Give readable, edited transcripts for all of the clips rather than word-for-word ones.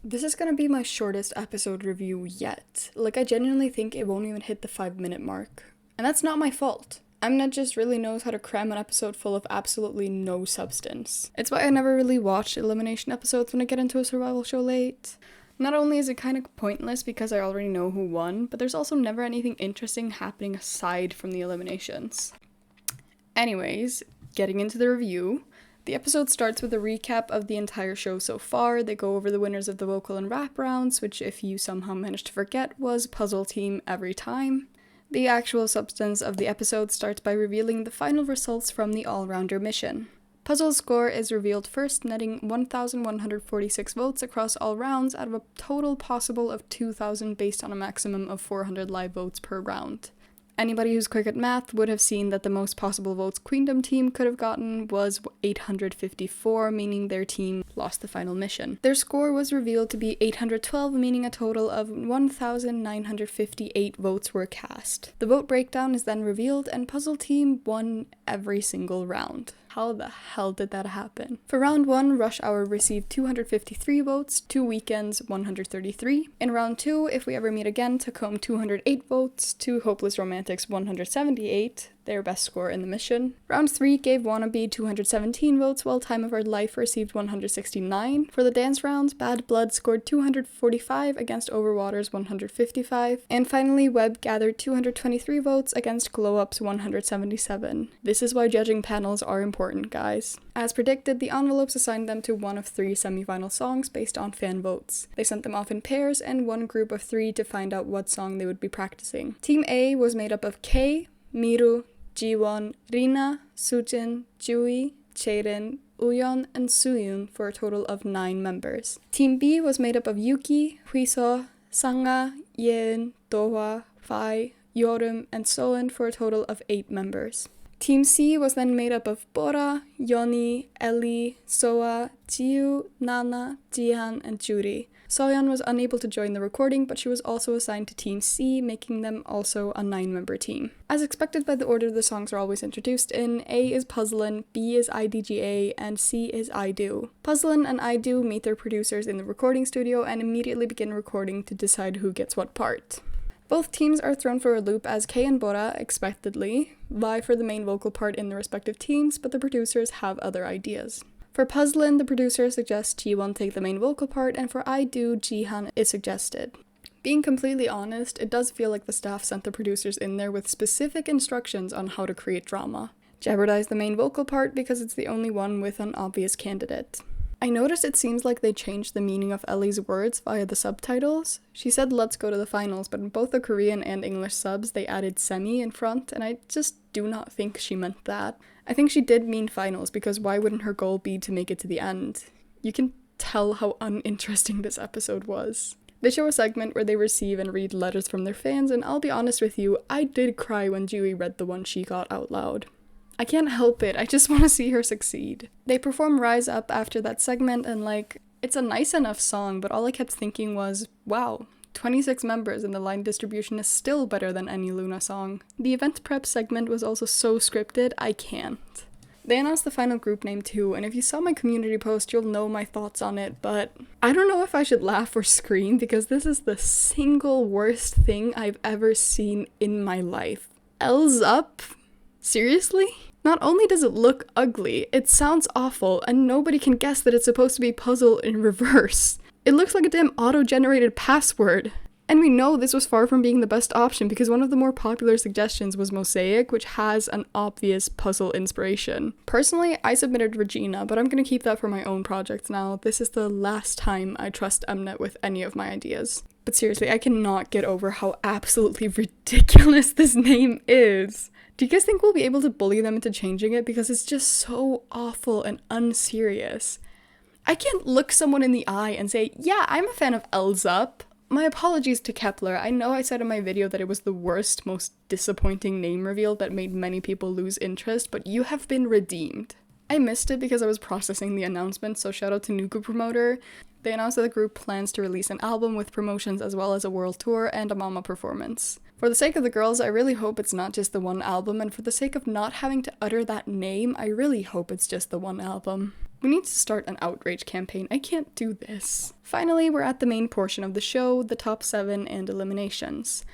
This is gonna be my shortest episode review yet. Like, I genuinely think it won't even hit the 5-minute mark. And that's not my fault. Mnet just really knows how to cram an episode full of absolutely no substance. It's why I never really watch elimination episodes when I get into a survival show late. Not only is it kind of pointless because I already know who won, but there's also never anything interesting happening aside from the eliminations. Anyways, getting into the review, the episode starts with a recap of the entire show so far. They go over the winners of the vocal and rap rounds, which if you somehow managed to forget was Puzzle Team every time. The actual substance of the episode starts by revealing the final results from the all-rounder mission. Puzzle's score is revealed first, netting 1,146 votes across all rounds out of a total possible of 2,000 based on a maximum of 400 live votes per round. Anybody who's quick at math would have seen that the most possible votes Queendom team could have gotten was 854, meaning their team lost the final mission. Their score was revealed to be 812, meaning a total of 1,958 votes were cast. The vote breakdown is then revealed, and Puzzle Team won every single round. How the hell did that happen? For round 1, Rush Hour received 253 votes, 2 Weekends 133. In round 2, If We Ever Meet Again took home 208 votes, 2 Hopeless Romantics 178, their best score in the mission. Round 3 gave Wannabe 217 votes, while Time of Our Life received 169. For the dance rounds, Bad Blood scored 245 against Overwater's 155. And finally, Webb gathered 223 votes against Glow Up's 177. This is why judging panels are important, guys. As predicted, the envelopes assigned them to one of 3 semi-final songs based on fan votes. They sent them off in pairs and one group of 3 to find out what song they would be practicing. Team A was made up of Kay, Miru, Jiwon, Rina, Sujin, Jui, Chaerin, Uyeon, and Suyun for a total of 9 members. Team B was made up of Yuki, Huiso, Sanga, Yeon, Dohwa, Fai, Yorum, and Soen for a total of 8 members. Team C was then made up of Bora, Yoni, Ellie, Soa, Jiu, Nana, Jihan, and Juri. Soyeon was unable to join the recording, but she was also assigned to Team C, making them also a 9-member team. As expected by the order the songs are always introduced in, A is Puzzlin', B is IDGA, and C is I Do. Puzzlin' and I Do meet their producers in the recording studio and immediately begin recording to decide who gets what part. Both teams are thrown for a loop as Kay and Bora, expectedly, vie for the main vocal part in their respective teams, but the producers have other ideas. For Puzzlin', the producer suggests Jiwon take the main vocal part, and for I Do, Jihan is suggested. Being completely honest, it does feel like the staff sent the producers in there with specific instructions on how to create drama. Jeopardize the main vocal part because it's the only one with an obvious candidate. I noticed it seems like they changed the meaning of Ellie's words via the subtitles. She said let's go to the finals, but in both the Korean and English subs they added semi in front, and I just do not think she meant that. I think she did mean finals, because why wouldn't her goal be to make it to the end? You can tell how uninteresting this episode was. They show a segment where they receive and read letters from their fans, and I'll be honest with you, I did cry when Jui read the one she got out loud. I can't help it, I just want to see her succeed. They perform Rise Up after that segment, and it's a nice enough song, but all I kept thinking was, wow, 26 members and the line distribution is still better than any Luna song. The event prep segment was also so scripted, I can't. They announced the final group name too, and if you saw my community post, you'll know my thoughts on it, but I don't know if I should laugh or scream because this is the single worst thing I've ever seen in my life. L's Up? Seriously? Not only does it look ugly, it sounds awful, and nobody can guess that it's supposed to be puzzle in reverse. It looks like a damn auto-generated password. And we know this was far from being the best option because one of the more popular suggestions was Mosaic, which has an obvious puzzle inspiration. Personally, I submitted Regina, but I'm gonna keep that for my own projects now. This is the last time I trust Mnet with any of my ideas. But seriously, I cannot get over how absolutely ridiculous this name is. Do you guys think we'll be able to bully them into changing it? Because it's just so awful and unserious. I can't look someone in the eye and say, yeah, I'm a fan of L's Up. My apologies to Kepler. I know I said in my video that it was the worst, most disappointing name reveal that made many people lose interest, but you have been redeemed. I missed it because I was processing the announcement, so shout out to Nuku Promoter. They announced that the group plans to release an album with promotions as well as a world tour and a mama performance. For the sake of the girls, I really hope it's not just the one album, and for the sake of not having to utter that name, I really hope it's just the one album. We need to start an outrage campaign. I can't do this. Finally, we're at the main portion of the show, the top 7 and eliminations.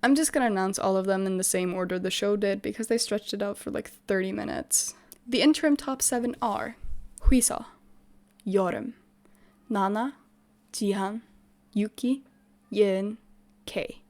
I'm just gonna announce all of them in the same order the show did because they stretched it out for like 30 minutes. The interim top 7 are Huisa, Yeoreum, Nana, Jihan, Yuki, Yin, Kei.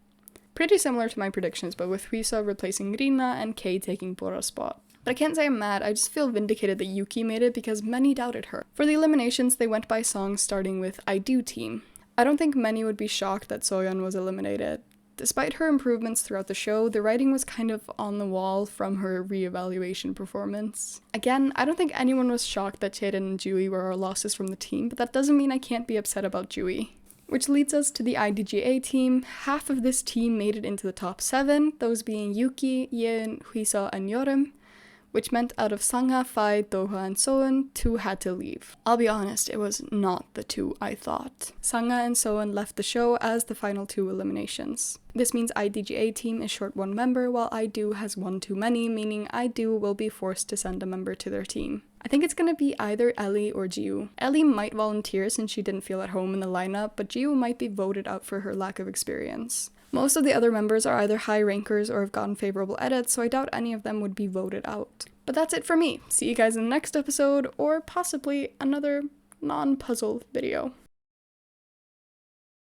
Pretty similar to my predictions, but with Huisa replacing Rina and Kei taking Bora's spot. But I can't say I'm mad, I just feel vindicated that Yuki made it because many doubted her. For the eliminations, they went by songs starting with I Do Team. I don't think many would be shocked that Soyeon was eliminated. Despite her improvements throughout the show, the writing was kind of on the wall from her re-evaluation performance. Again, I don't think anyone was shocked that Chaerin and Jui were our losses from the team, but that doesn't mean I can't be upset about Jui. Which leads us to the IDGA team. Half of this team made it into the top 7, those being Yuki, Yin, Huisa, and Yeoreum, which meant out of Sangha, Fai, Doha, and Soeon, 2 had to leave. I'll be honest, it was not the 2 I thought. Sangha and Soeon left the show as the final 2 eliminations. This means IDGA team is short 1 member, while IDO has 1 too many, meaning IDO will be forced to send a member to their team. I think it's gonna be either Ellie or Jiwoo. Ellie might volunteer since she didn't feel at home in the lineup, but Jiwoo might be voted out for her lack of experience. Most of the other members are either high rankers or have gotten favorable edits, so I doubt any of them would be voted out. But that's it for me. See you guys in the next episode, or possibly another non-puzzle video.